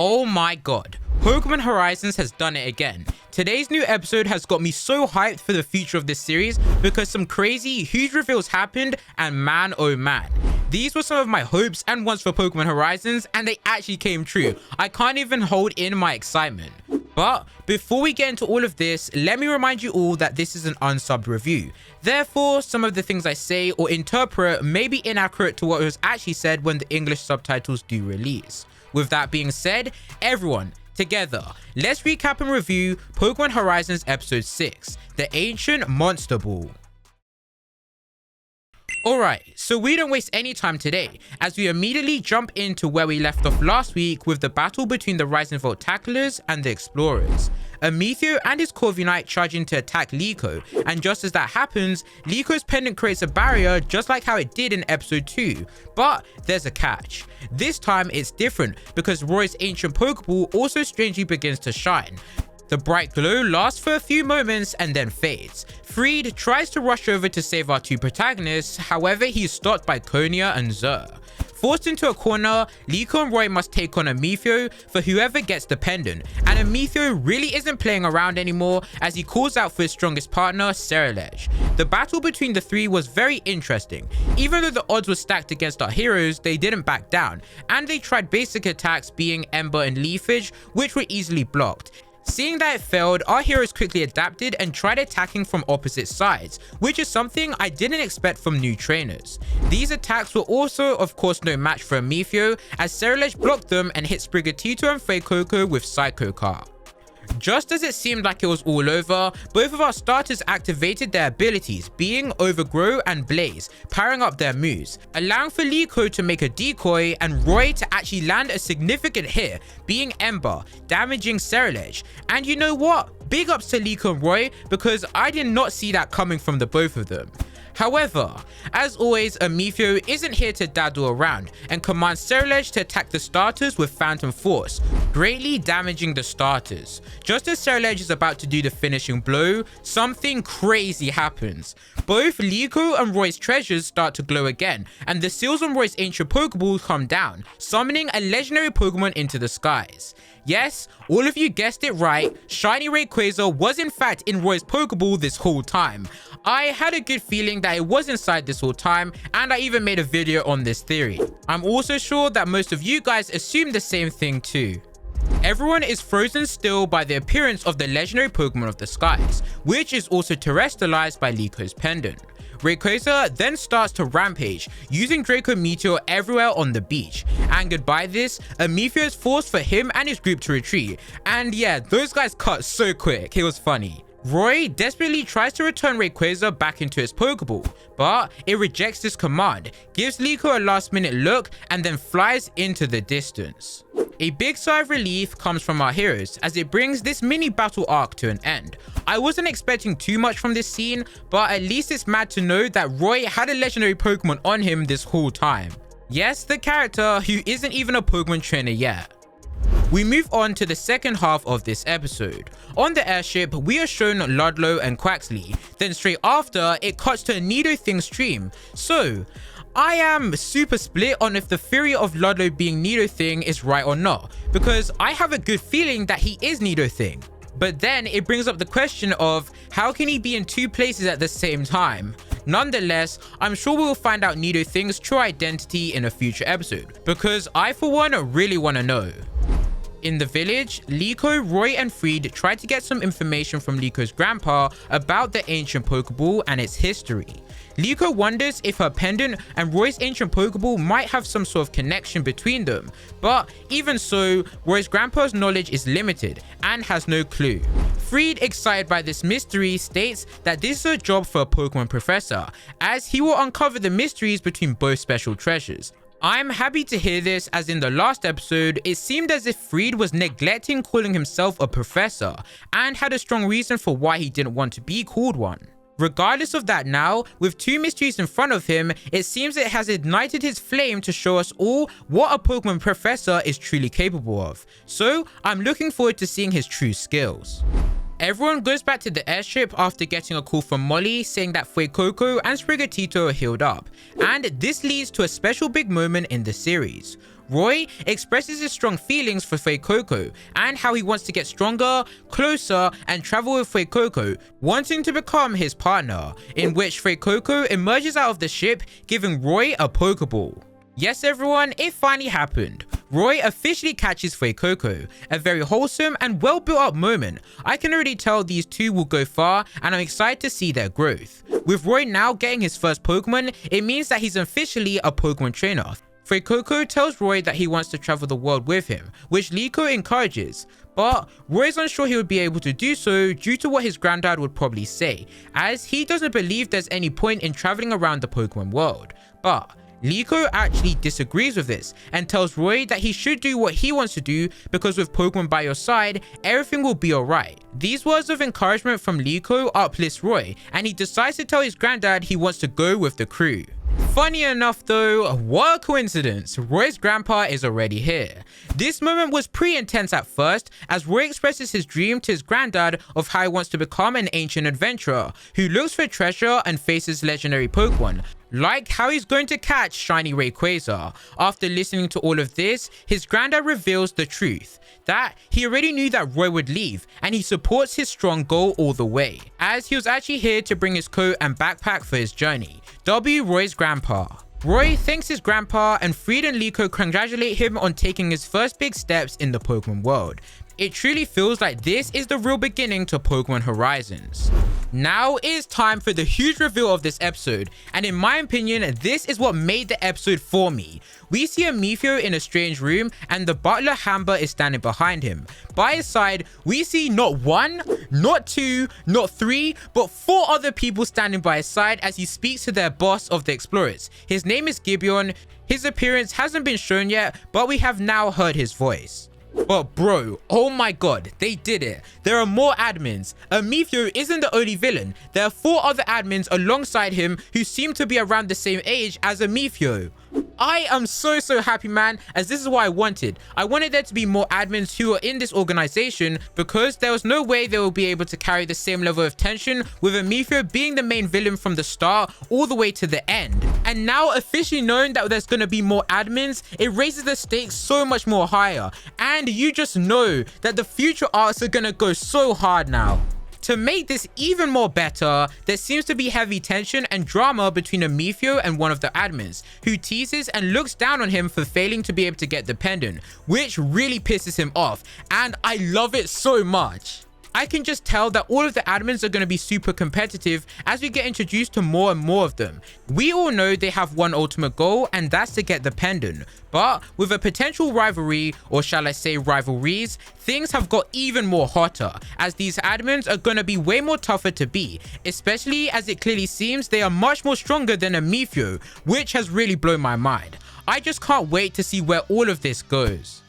Oh my god, Pokemon Horizons has done it again. Today's new episode has got me so hyped for the future of this series because some crazy, huge reveals happened, and man oh man. These were some of my hopes and wants for Pokemon Horizons, and they actually came true. I can't even hold in my excitement. But before we get into all of this, let me remind you all that this is an unsubbed review. Therefore, some of the things I say or interpret may be inaccurate to what was actually said when the English subtitles do release. With that being said, everyone, together, let's recap and review Pokemon Horizons Episode 6, The Ancient Monster Ball. Alright, so we don't waste any time today, as we immediately jump into where we left off last week with the battle between the Rising Volt tacklers and the Explorers. Amethio and his Corviknight charge in to attack Liko, and just as that happens, Liko's pendant creates a barrier just like how it did in episode 2. But there's a catch. This time it's different because Roy's ancient Pokeball also strangely begins to shine. The bright glow lasts for a few moments and then fades. Friede tries to rush over to save our two protagonists, however he's stopped by Conia and Zer. Forced into a corner, Liko and Roy must take on Amethio for whoever gets the pendant, and Amethio really isn't playing around anymore as he calls out for his strongest partner, Ceruledge. The battle between the three was very interesting. Even though the odds were stacked against our heroes, they didn't back down, and they tried basic attacks being Ember and Leafage, which were easily blocked. Seeing that it failed, our heroes quickly adapted and tried attacking from opposite sides, which is something I didn't expect from new trainers. These attacks were also of course no match for Amethio, as Ceruledge blocked them and hit Spriggatito and Fuecoco with Psycho Car. Just as it seemed like it was all over, both of our starters activated their abilities, being Overgrow and Blaze, powering up their moves, allowing for Liko to make a decoy and Roy to actually land a significant hit, being Ember, damaging Ceruledge. And you know what? Big ups to Liko and Roy, because I did not see that coming from the both of them. However, as always, Amethio isn't here to daddle around and commands Ceruledge to attack the starters with Phantom Force, greatly damaging the starters. Just as Ceruledge is about to do the finishing blow, something crazy happens. Both Liko and Roy's treasures start to glow again, and the seals on Roy's ancient Pokeballs come down, summoning a legendary Pokemon into the skies. Yes, all of you guessed it right, Shiny Rayquaza was in fact in Roy's Pokeball this whole time. I had a good feeling that it was inside this whole time, and I even made a video on this theory. I'm also sure that most of you guys assumed the same thing too. Everyone is frozen still by the appearance of the legendary Pokemon of the skies, which is also terrestrialized by Liko's pendant. Rayquaza then starts to rampage, using Draco Meteor everywhere on the beach. Angered by this, Amethio is forced for him and his group to retreat. And yeah, those guys cut so quick, it was funny. Roy desperately tries to return Rayquaza back into his Pokeball, but it rejects this command, gives Liko a last minute look, and then flies into the distance. A big sigh of relief comes from our heroes as it brings this mini battle arc to an end. I wasn't expecting too much from this scene, but at least it's mad to know that Roy had a legendary Pokemon on him this whole time. Yes, the character who isn't even a Pokemon trainer yet. We move on to the second half of this episode. On the airship, we are shown Ludlow and Quaxley, then straight after, it cuts to a Nidothing stream. So, I am super split on if the theory of Ludlow being Nidothing is right or not, because I have a good feeling that he is Nidothing. But then it brings up the question of how can he be in two places at the same time? Nonetheless, I'm sure we'll find out Nidothing's true identity in a future episode, because I for one really want to know. In the village, Liko, Roy and Friede try to get some information from Liko's grandpa about the ancient Pokeball and its history. Liko wonders if her pendant and Roy's ancient Pokeball might have some sort of connection between them, but even so, Roy's grandpa's knowledge is limited and has no clue. Friede, excited by this mystery, states that this is a job for a Pokemon professor, as he will uncover the mysteries between both special treasures. I'm happy to hear this, as in the last episode, it seemed as if Friede was neglecting calling himself a professor and had a strong reason for why he didn't want to be called one. Regardless of that now, with two mysteries in front of him, it seems it has ignited his flame to show us all what a Pokemon professor is truly capable of. So I'm looking forward to seeing his true skills. Everyone goes back to the airship after getting a call from Molly saying that Fuecoco and Spriggatito are healed up, and this leads to a special big moment in the series. Roy expresses his strong feelings for Fuecoco and how he wants to get stronger, closer, and travel with Fuecoco, wanting to become his partner, in which Fuecoco emerges out of the ship, giving Roy a Pokeball. Yes everyone, it finally happened. Roy officially catches Fuecoco, a very wholesome and well built up moment. I can already tell these two will go far and I'm excited to see their growth. With Roy now getting his first Pokemon, it means that he's officially a Pokemon trainer. Fuecoco tells Roy that he wants to travel the world with him, which Liko encourages, but Roy's unsure he would be able to do so due to what his granddad would probably say, as he doesn't believe there's any point in traveling around the Pokemon world. But Liko actually disagrees with this and tells Roy that he should do what he wants to do because with Pokemon by your side, everything will be alright. These words of encouragement from Liko uplift Roy and he decides to tell his granddad he wants to go with the crew. Funny enough though, what a coincidence, Roy's grandpa is already here. This moment was pretty intense at first as Roy expresses his dream to his granddad of how he wants to become an ancient adventurer who looks for treasure and faces legendary Pokemon, like how he's going to catch Shiny Rayquaza. After listening to all of this, his granddad reveals the truth, that he already knew that Roy would leave and he supports his strong goal all the way, as he was actually here to bring his coat and backpack for his journey. W. Roy's grandpa. Roy thanks his grandpa and Friede and Liko congratulate him on taking his first big steps in the Pokemon world. It truly feels like this is the real beginning to Pokemon Horizons. Now it is time for the huge reveal of this episode, and in my opinion, this is what made the episode for me. We see Amethio in a strange room and the butler Hamber is standing behind him. By his side, we see not one, not two, not three, but 4 other people standing by his side as he speaks to their boss of the explorers. His name is Gibeon. His appearance hasn't been shown yet, but we have now heard his voice. But bro, oh my god, they did it. There are more admins. Amethio isn't the only villain. There are 4 other admins alongside him who seem to be around the same age as Amethio. I am so happy, man, as this is what I wanted. I wanted there to be more admins who are in this organization because there was no way they will be able to carry the same level of tension with Amethio being the main villain from the start all the way to the end. And now officially knowing that there's going to be more admins, it raises the stakes so much more higher. And you just know that the future arcs are going to go so hard now. To make this even more better, there seems to be heavy tension and drama between Amethio and one of the admins, who teases and looks down on him for failing to be able to get the pendant, which really pisses him off, and I love it so much. I can just tell that all of the admins are going to be super competitive as we get introduced to more and more of them. We all know they have one ultimate goal, and that's to get the pendant. But with a potential rivalry, or shall I say rivalries, things have got even more hotter, as these admins are going to be way more tougher to beat, especially as it clearly seems they are much more stronger than Amethio, which has really blown my mind. I just can't wait to see where all of this goes.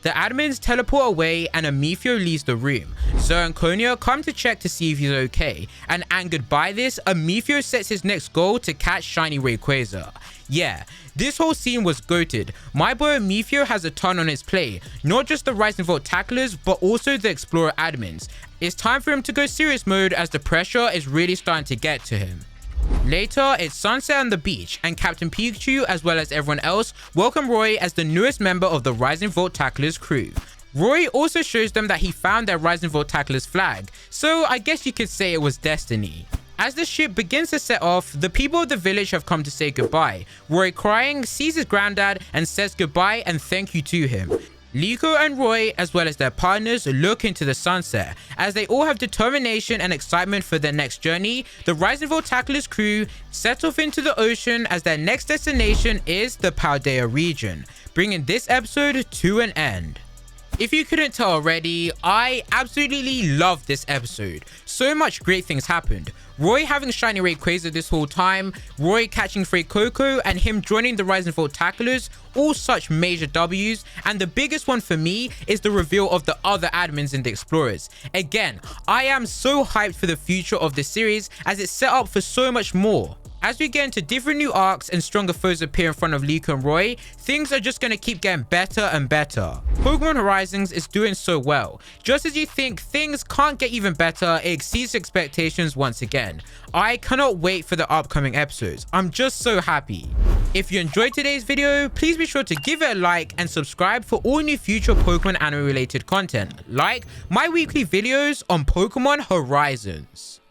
The admins teleport away and Amethio leaves the room. Sir and Conia come to check to see if he's okay, and angered by this, Amethio sets his next goal to catch Shiny Rayquaza. Yeah, this whole scene was goated. My boy Amethio has a ton on his plate, not just the Rise and Volt tacklers, but also the Explorer admins. It's time for him to go serious mode as the pressure is really starting to get to him. Later, it's sunset on the beach, and Captain Pikachu, as well as everyone else, welcome Roy as the newest member of the Rise and Volt Tacklers crew. Roy also shows them that he found their Rise and Volt Tacklers flag, so I guess you could say it was destiny. As the ship begins to set off, the people of the village have come to say goodbye. Roy, crying, sees his granddad and says goodbye and thank you to him. Liko and Roy, as well as their partners, look into the sunset. As they all have determination and excitement for their next journey, the Rise and Volt Tacklers crew set off into the ocean as their next destination is the Paldea region, bringing this episode to an end. If you couldn't tell already, I absolutely loved this episode. So much great things happened. Roy having Shiny Rayquaza this whole time, Roy catching Fuecoco, and him joining the Rise and Volt Tacklers, all such major W's, and the biggest one for me is the reveal of the other admins in the Explorers. Again, I am so hyped for the future of this series as it's set up for so much more. As we get into different new arcs and stronger foes appear in front of Liko and Roy, things are just going to keep getting better and better. Pokemon Horizons is doing so well. Just as you think things can't get even better, it exceeds expectations once again. I cannot wait for the upcoming episodes. I'm just so happy. If you enjoyed today's video, please be sure to give it a like and subscribe for all new future Pokemon anime related content, like my weekly videos on Pokemon Horizons.